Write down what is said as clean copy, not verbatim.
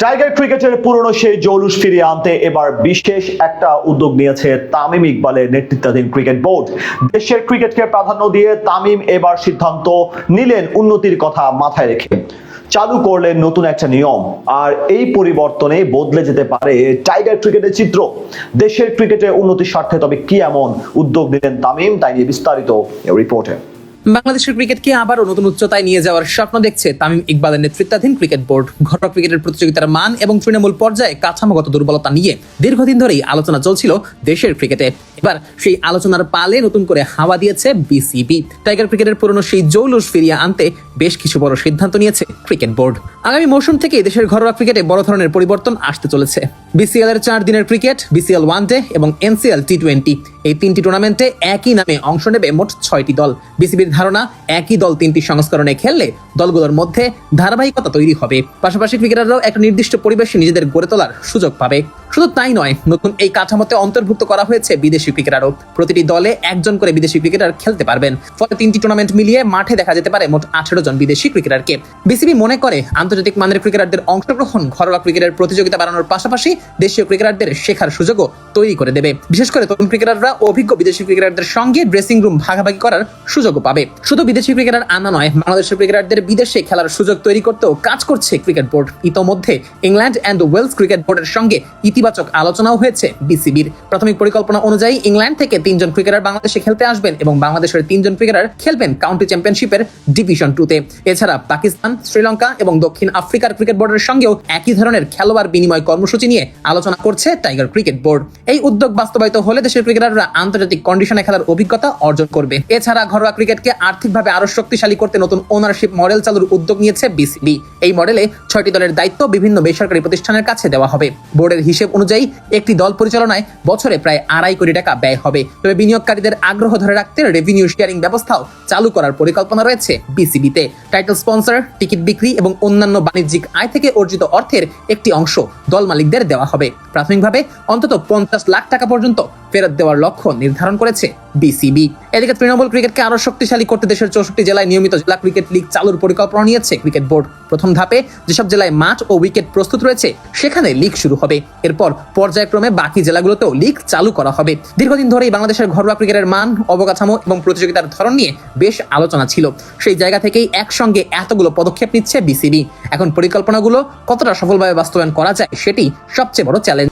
Tiger ক্রিকেটের পুরনো সেই জৌলুস ফিরিয়ে আনতে এবার বিশেষ একটা উদ্যোগ নিয়েছে তামিম ইকবালের নেতৃত্বাধীন ক্রিকেট বোর্ড। দেশের ক্রিকেটকে প্রাধান্য দিয়ে তামিম এবার সিদ্ধান্ত নিলেন উন্নতির কথা মাথায় রেখে চালু করলেন নতুন একটা নিয়ম। আর এই পরিবর্তনে বদলে যেতে পারে টাইগার ক্রিকেটের চিত্র। দেশের ক্রিকেটের উন্নতির স্বার্থে তবে কি এমন উদ্যোগ নিলেন তামিম, তাই নিয়ে বিস্তারিত রিপোর্টে। বাংলাদেশের ক্রিকেটকে আবারও নতুন উচ্চতায় নিয়ে যাওয়ার স্বপ্ন দেখছে তামিম ইকবালের নেতৃত্বাধীন ক্রিকেট বোর্ড। ঘরোয়া ক্রিকেটের প্রতিযোগিতার মান এবং তৃণমূল পর্যায়ে কাঠামোগত দুর্বলতা নিয়ে দীর্ঘদিন ধরেই আলোচনা চলছিল দেশের ক্রিকেটে। এবার সেই আলোচনার পালে নতুন করে হাওয়া দিয়েছে বিসিবি। টাইগার ক্রিকেটের পুরনো সেই জৌলুস ফিরিয়ে আনতে বেশ কিছু বড় সিদ্ধান্ত নিয়েছে ক্রিকেট বোর্ড। আগামী মৌসুম থেকে দেশের ঘরোয়া ক্রিকেটে বড় ধরনের পরিবর্তন আসতে চলেছে। বিসিএল এর 4 দিনের ক্রিকেট, বিসিএল ওয়ানডে এবং এনসিএল টি20, এই 3টি টুর্নামেন্টে একই নামে অংশ নেবে মোট 6টি দল। বিসিবির ধারণা, একই দল 3টি সংস্করণে খেললে দলগুলোর মধ্যে ধারাবাহিকতা তৈরি হবে, পাশাপাশি ক্রিকেটাররাও একটা নির্দিষ্ট পরিবেশে নিজেদের গড়ে তোলার সুযোগ পাবে। শুধু তাই নয়, নতুন এই কাঠামোতে অন্তর্ভুক্ত করা হয়েছে বিদেশি ক্রিকেটারও। প্রতিটি দলে একজন করে বিদেশি ক্রিকেটার খেলতে পারবেন। ফলে 3টি টুর্নামেন্ট মিলিয়ে মাঠে দেখা যেতে পারে মোট 18 জন বিদেশি ক্রিকেটারকে। বিসিবি মনে করে আন্তর্জাতিক মানের ক্রিকেটারদের অংশগ্রহণ ঘরোয়া ক্রিকেটের প্রতিযোগিতা বাড়ানোর পাশাপাশি দেশীয় ক্রিকেটারদের শেখার সুযোগও তৈরি করে দেবে। বিশেষ করে তরুণ ক্রিকেটাররা অভিজ্ঞ বিদেশি ক্রিকেটারদের সঙ্গে ড্রেসিং রুম ভাগাভাগি করার সুযোগও পাবে। শুধু বিদেশি ক্রিকেটার আনা নয়, বাংলাদেশের ক্রিকেটারদের বিদেশে খেলার সুযোগ তৈরি করতেও কাজ করছে ক্রিকেট বোর্ড। ইতোমধ্যে ইংল্যান্ড অ্যান্ড ওয়েলস ক্রিকেট বোর্ডের সঙ্গে ইতিবাচক আলোচনাও হয়েছে বিসিবির। প্রাথমিক পরিকল্পনা অনুযায়ী ইংল্যান্ড থেকে 3 জন ক্রিকেটার বাংলাদেশে খেলতে আসবেন এবং বাংলাদেশের 3 জন ক্রিকেটার খেলবেন কাউন্টি চ্যাম্পিয়নশিপের ডিভিশন 2-তে। এছাড়া পাকিস্তান, শ্রীলঙ্কা এবং দক্ষিণ আফ্রিকার ক্রিকেট বোর্ডের সঙ্গেও একই ধরনের খেলোয়াড় বিনিময় কর্মসূচি নিয়ে আলোচনা করছে টাইগার ক্রিকেট বোর্ড। এই উদ্যোগ বাস্তবায়িত হলে দেশের ক্রিকেটাররা আন্তর্জাতিক কন্ডিশনে খেলার অভিজ্ঞতা অর্জন করবে। এছাড়া ঘরোয়া ক্রিকেটকে আর্থিকভাবে আরো শক্তিশালী করতে নতুন ওনারশিপ মডেল চালুর উদ্যোগ নিয়েছে বিসিবি। এই মডেলে 6টি দলের দায়িত্ব বিভিন্ন বেসরকারি প্রতিষ্ঠানের কাছে দেওয়া হবে। বোর্ডের হিসেব অনুযায়ী একটি দল পরিচালনায় বছরে প্রায় 2.5 কোটি টাকা ব্যয় হবে। তবে বিনিয়োগকারীদের আগ্রহ ধরে রাখতে রেভিনিউ শেয়ারিং ব্যবস্থাও চালু করার পরিকল্পনা রয়েছে বিসিবিতে। টাইটেল স্পন্সর, টিকিট বিক্রি এবং অন্যান্য বাণিজ্যিক আয় থেকে অর্জিত অর্থের একটি অংশ দল মালিকদের দেওয়া হবে। প্রাথমিকভাবে অন্তত 50 লাখ টাকা পর্যন্ত ফেরত দেওয়ার লক্ষ্য নির্ধারণ করেছে বিসিবি। এদিকে তৃণমূল ক্রিকেটকে আরো শক্তিশালী করতে দেশের 64 জেলায় নিয়মিত জেলা ক্রিকেট লিগ চালুর পরিকল্পনা নিয়েছে ক্রিকেট বোর্ড। প্রথম ধাপে যেসব জেলায় মাঠ ও উইকেট প্রস্তুত রয়েছে সেখানে লিগ শুরু হবে। এরপর পর্যায়ক্রমে বাকি জেলাগুলোতেও লিগ চালু করা হবে। দীর্ঘদিন ধরেই বাংলাদেশের ঘরোয়া ক্রিকেটের মান, অবকাঠামো এবং প্রতিযোগিতার ধরন নিয়ে বেশ আলোচনা ছিল। সেই জায়গা থেকেই একসঙ্গে এতগুলো পদক্ষেপ নিচ্ছে বিসিবি। এখন পরিকল্পনাগুলো কতটা সফলভাবে বাস্তবায়ন করা যায় সেটি সবচেয়ে বড় চ্যালেঞ্জ।